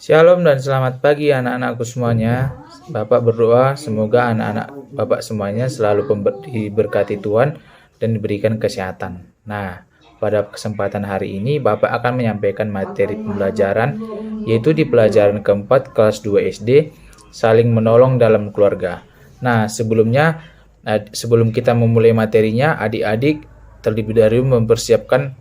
Shalom dan selamat pagi anak-anakku semuanya. Bapak berdoa semoga anak-anak Bapak semuanya selalu diberkati Tuhan dan diberikan kesehatan. Nah, pada kesempatan hari ini Bapak akan menyampaikan materi pembelajaran yaitu di pelajaran keempat kelas 2 SD, saling menolong dalam keluarga. Nah, sebelum kita memulai materinya, adik-adik terlebih dahulu mempersiapkan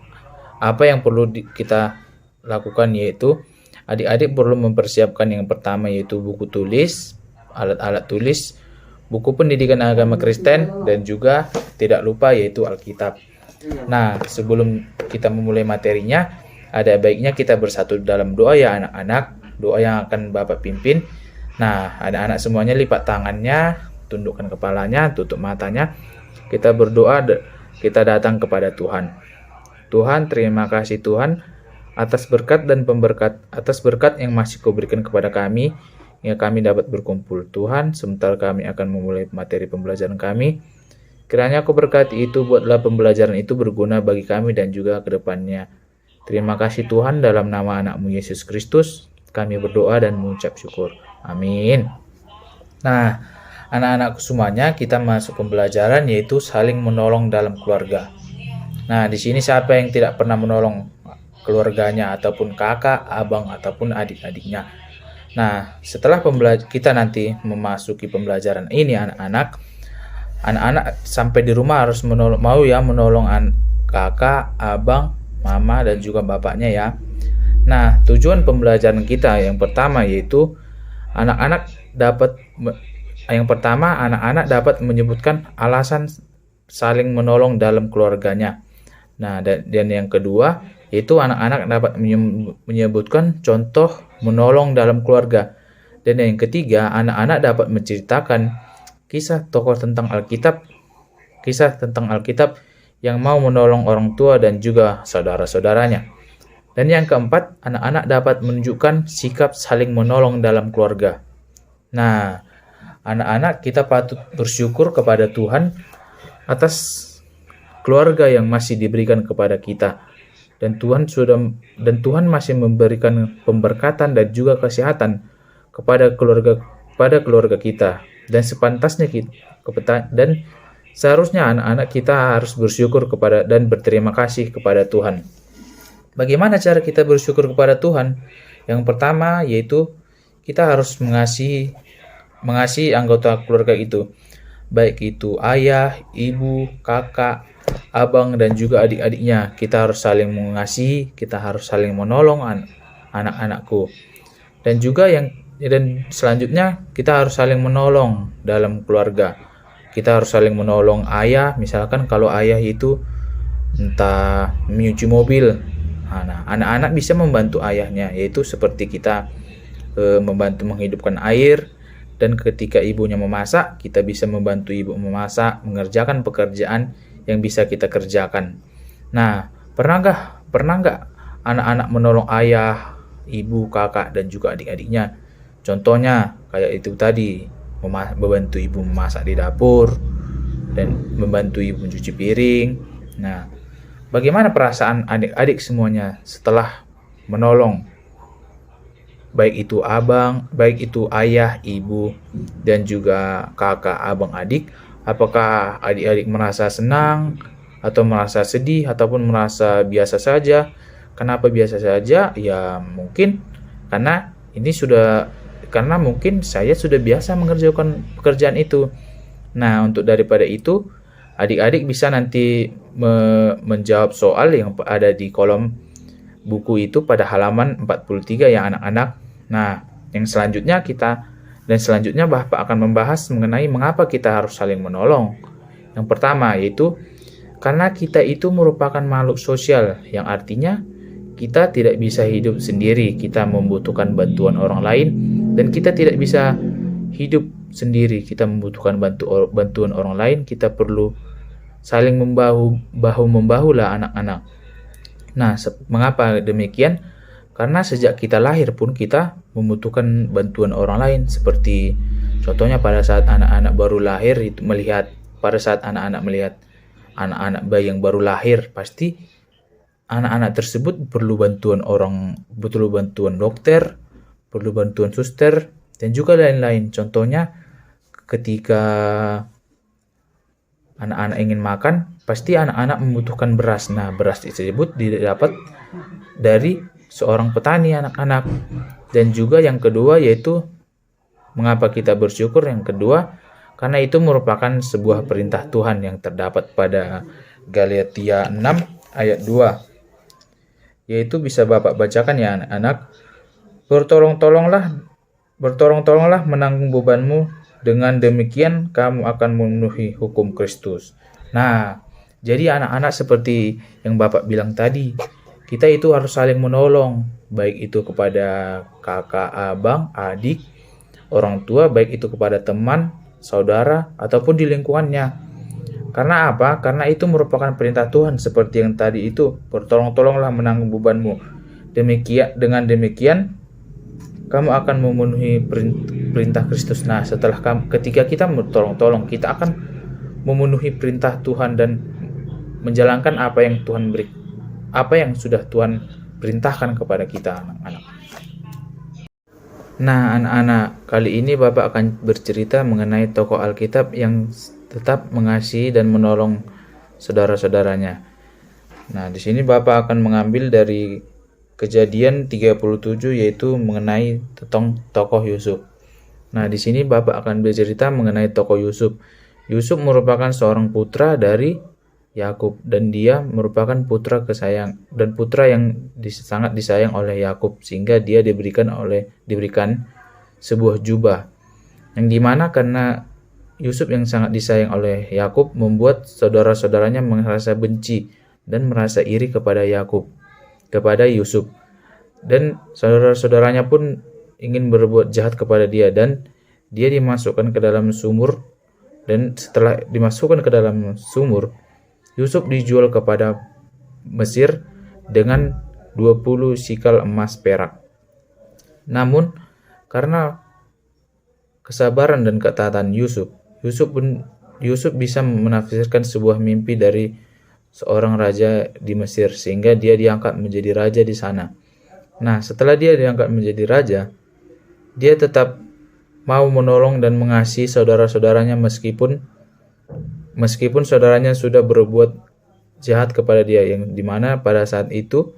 apa yang perlu kita lakukan, yaitu adik-adik perlu mempersiapkan yang pertama yaitu buku tulis, alat-alat tulis, buku pendidikan agama Kristen, dan juga tidak lupa yaitu Alkitab. Nah, sebelum kita memulai materinya, ada baiknya kita bersatu dalam doa ya anak-anak, doa yang akan Bapak pimpin. Nah, anak-anak semuanya lipat tangannya, tundukkan kepalanya, tutup matanya. Kita berdoa, kita datang kepada Tuhan. Tuhan, terima kasih Tuhan atas berkat yang masih Kau berikan kepada kami, hingga kami dapat berkumpul. Tuhan, sebentar kami akan memulai materi pembelajaran kami. Kiranya Kau berkati itu, buatlah pembelajaran itu berguna bagi kami dan juga ke depannya. Terima kasih Tuhan, dalam nama anak-Mu Yesus Kristus, kami berdoa dan mengucap syukur. Amin. Nah, anak-anakku semuanya, kita masuk pembelajaran yaitu saling menolong dalam keluarga. Nah, di sini siapa yang tidak pernah menolong keluarganya ataupun kakak, abang ataupun adik-adiknya. Nah, setelah kita nanti memasuki pembelajaran ini anak-anak sampai di rumah harus menolong kakak, abang, mama dan juga bapaknya ya. Nah, tujuan pembelajaran kita yang pertama yaitu anak-anak dapat menyebutkan alasan saling menolong dalam keluarganya. Nah, dan yang kedua yaitu anak-anak dapat menyebutkan contoh menolong dalam keluarga. Dan yang ketiga, anak-anak dapat menceritakan kisah tentang Alkitab yang mau menolong orang tua dan juga saudara-saudaranya. Dan yang keempat, anak-anak dapat menunjukkan sikap saling menolong dalam keluarga. Nah, anak-anak kita patut bersyukur kepada Tuhan atas keluarga yang masih diberikan kepada kita. Dan Tuhan masih memberikan pemberkatan dan juga kesehatan kepada keluarga kita. Dan sepantasnya dan seharusnya anak-anak kita harus bersyukur kepada dan berterima kasih kepada Tuhan. Bagaimana cara kita bersyukur kepada Tuhan? Yang pertama yaitu kita harus mengasihi anggota keluarga itu, baik itu ayah, ibu, kakak, abang dan juga adik-adiknya. Kita harus saling mengasihi, kita harus saling menolong anak-anakku. Dan selanjutnya kita harus saling menolong dalam keluarga. Kita harus saling menolong ayah, misalkan kalau ayah itu entah menyuci mobil. Nah, anak-anak bisa membantu ayahnya, yaitu seperti kita membantu menghidupkan air. Dan ketika ibunya memasak, kita bisa membantu ibu memasak, mengerjakan pekerjaan yang bisa kita kerjakan. Nah, pernah nggak anak-anak menolong ayah, ibu, kakak, dan juga adik-adiknya? Contohnya kayak itu tadi, membantu ibu memasak di dapur dan membantu ibu mencuci piring. Nah, bagaimana perasaan adik-adik semuanya setelah menolong? Baik itu ayah, ibu, dan juga kakak, abang, adik. Apakah adik-adik merasa senang atau merasa sedih ataupun merasa biasa saja? Kenapa biasa saja? Ya mungkin karena mungkin saya sudah biasa mengerjakan pekerjaan itu. Nah, untuk daripada itu, adik-adik bisa nanti menjawab soal yang ada di kolom buku itu pada halaman 43 ya anak-anak. Nah, selanjutnya Bapak akan membahas mengenai mengapa kita harus saling menolong. Yang pertama yaitu karena kita itu merupakan makhluk sosial, yang artinya kita tidak bisa hidup sendiri, kita membutuhkan bantuan orang lain, dan kita tidak bisa hidup sendiri, kita membutuhkan bantuan orang lain, kita perlu saling membahu lah anak-anak. Nah, mengapa demikian? Karena sejak kita lahir pun kita membutuhkan bantuan orang lain, seperti contohnya pada saat anak-anak baru lahir melihat anak-anak bayi yang baru lahir, pasti anak-anak tersebut perlu bantuan dokter, perlu bantuan suster, dan juga lain-lain. Contohnya ketika anak-anak ingin makan, pasti anak-anak membutuhkan beras. Nah, beras tersebut didapat dari seorang petani anak-anak. Dan juga yang kedua yaitu mengapa kita bersyukur? Yang kedua, karena itu merupakan sebuah perintah Tuhan yang terdapat pada Galatia 6 ayat 2. Yaitu bisa Bapak bacakan ya anak-anak. Bertolong-tolonglah menanggung bebanmu, dengan demikian kamu akan memenuhi hukum Kristus. Nah, jadi anak-anak seperti yang Bapak bilang tadi, kita itu harus saling menolong, baik itu kepada kakak, abang, adik, orang tua, baik itu kepada teman, saudara, ataupun di lingkungannya. Karena apa? Karena itu merupakan perintah Tuhan seperti yang tadi itu, bertolong-tolonglah menanggung bebanmu. Dengan demikian kamu akan memenuhi perintah Kristus. Nah, ketika kita bertolong-tolong, kita akan memenuhi perintah Tuhan dan menjalankan apa yang sudah Tuhan perintahkan kepada kita, anak-anak. Nah, anak-anak, kali ini Bapak akan bercerita mengenai tokoh Alkitab yang tetap mengasihi dan menolong saudara-saudaranya. Nah, di sini Bapak akan mengambil dari Kejadian 37, yaitu mengenai tokoh Yusuf. Nah, di sini Bapak akan bercerita mengenai tokoh Yusuf. Yusuf merupakan seorang putra dari Yakub, dan dia merupakan putra yang sangat disayang oleh Yakub, sehingga dia diberikan sebuah jubah. Yang dimana karena Yusuf yang sangat disayang oleh Yakub membuat saudara-saudaranya merasa benci dan merasa iri kepada Yusuf, dan saudara-saudaranya pun ingin berbuat jahat kepada dia, dan dia dimasukkan ke dalam sumur. Dan setelah dimasukkan ke dalam sumur, Yusuf dijual kepada Mesir dengan 20 sikal emas perak. Namun karena kesabaran dan ketaatan Yusuf bisa menafsirkan sebuah mimpi dari seorang raja di Mesir, sehingga dia diangkat menjadi raja di sana. Nah, setelah dia diangkat menjadi raja, dia tetap mau menolong dan mengasihi saudara-saudaranya meskipun saudaranya sudah berbuat jahat kepada dia, yang dimana pada saat itu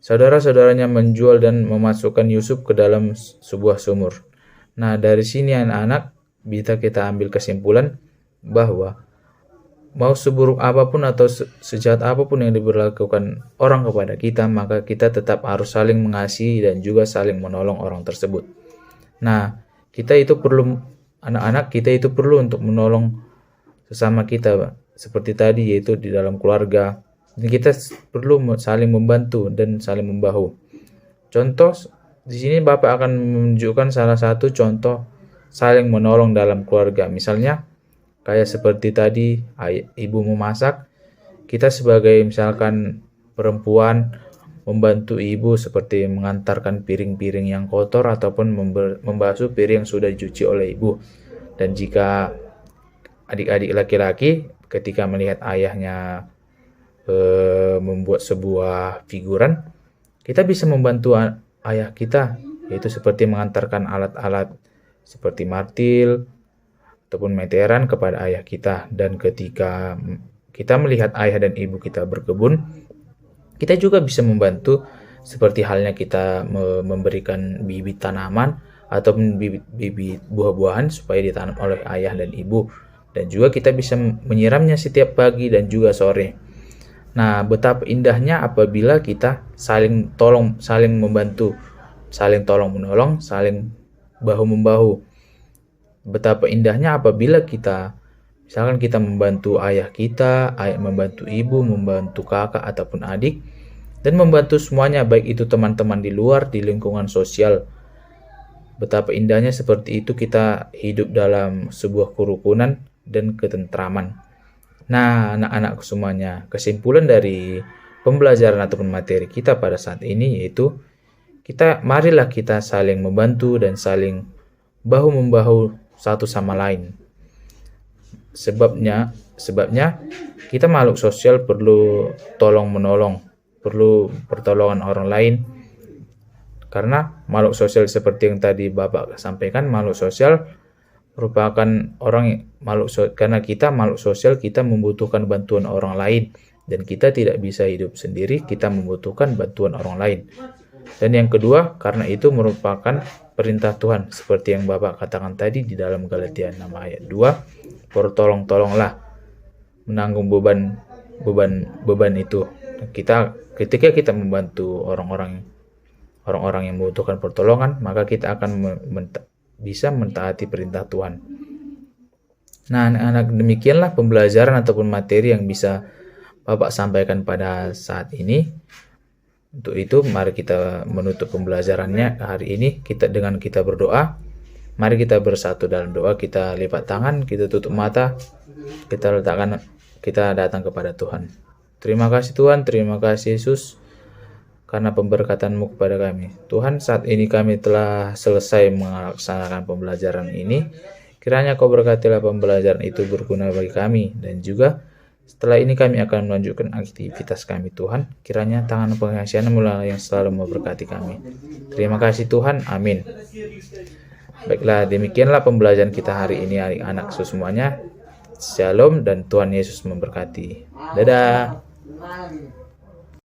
saudara-saudaranya menjual dan memasukkan Yusuf ke dalam sebuah sumur. Nah, dari sini anak-anak bisa kita ambil kesimpulan bahwa mau seburuk apapun atau sejahat apapun yang diberlakukan orang kepada kita, maka kita tetap harus saling mengasihi dan juga saling menolong orang tersebut. Nah, anak-anak kita itu perlu untuk menolong sesama kita, seperti tadi yaitu di dalam keluarga. Dan kita perlu saling membantu dan saling membahu. Contoh di sini Bapak akan menunjukkan salah satu contoh saling menolong dalam keluarga. Misalnya kayak seperti tadi ibu memasak, kita sebagai misalkan perempuan membantu ibu seperti mengantarkan piring-piring yang kotor ataupun membasuh piring yang sudah dicuci oleh ibu. Dan jika adik-adik laki-laki ketika melihat ayahnya membuat sebuah figuran, kita bisa membantu ayah kita, yaitu seperti mengantarkan alat-alat seperti martil ataupun meteran kepada ayah kita. Dan ketika kita melihat ayah dan ibu kita berkebun, kita juga bisa membantu, seperti halnya kita memberikan bibit tanaman ataupun bibit buah-buahan supaya ditanam oleh ayah dan ibu. Dan juga kita bisa menyiramnya setiap pagi dan juga sore. Nah, betapa indahnya apabila kita saling membantu, saling tolong menolong, saling bahu-membahu. Betapa indahnya apabila misalkan kita membantu ayah kita, membantu ibu, membantu kakak ataupun adik, dan membantu semuanya, baik itu teman-teman di luar, di lingkungan sosial. Betapa indahnya seperti itu kita hidup dalam sebuah kerukunan dan ketentraman. Nah, anak-anak semuanya, kesimpulan dari pembelajaran ataupun materi kita pada saat ini yaitu marilah kita saling membantu dan saling bahu-membahu satu sama lain. Sebabnya kita makhluk sosial perlu tolong menolong, perlu pertolongan orang lain. Karena makhluk sosial seperti yang tadi Bapak sampaikan, makhluk sosial merupakan karena kita makhluk sosial, kita membutuhkan bantuan orang lain, dan kita tidak bisa hidup sendiri, kita membutuhkan bantuan orang lain. Dan yang kedua, karena itu merupakan perintah Tuhan, seperti yang Bapak katakan tadi di dalam Galatia 6 ayat 2, bertolong-tolonglah menanggung beban itu. Ketika kita membantu orang-orang yang membutuhkan pertolongan, maka kita akan bisa mentaati perintah Tuhan. Nah, anak-anak, demikianlah pembelajaran ataupun materi yang bisa Bapak sampaikan pada saat ini. Untuk itu, mari kita menutup pembelajarannya hari ini dengan kita berdoa. Mari kita bersatu dalam doa, kita lipat tangan, kita tutup mata, kita datang kepada Tuhan. Terima kasih Tuhan, terima kasih Yesus, karena pemberkatan-Mu kepada kami. Tuhan, saat ini kami telah selesai melaksanakan pembelajaran ini. Kiranya Kau berkatilah pembelajaran itu berguna bagi kami, dan juga setelah ini kami akan melanjutkan aktivitas kami Tuhan. Kiranya tangan pengasihan-Mu yang selalu memberkati kami. Terima kasih Tuhan, amin. Baiklah, demikianlah pembelajaran kita hari ini anak-anak semuanya. Shalom dan Tuhan Yesus memberkati. Dadah.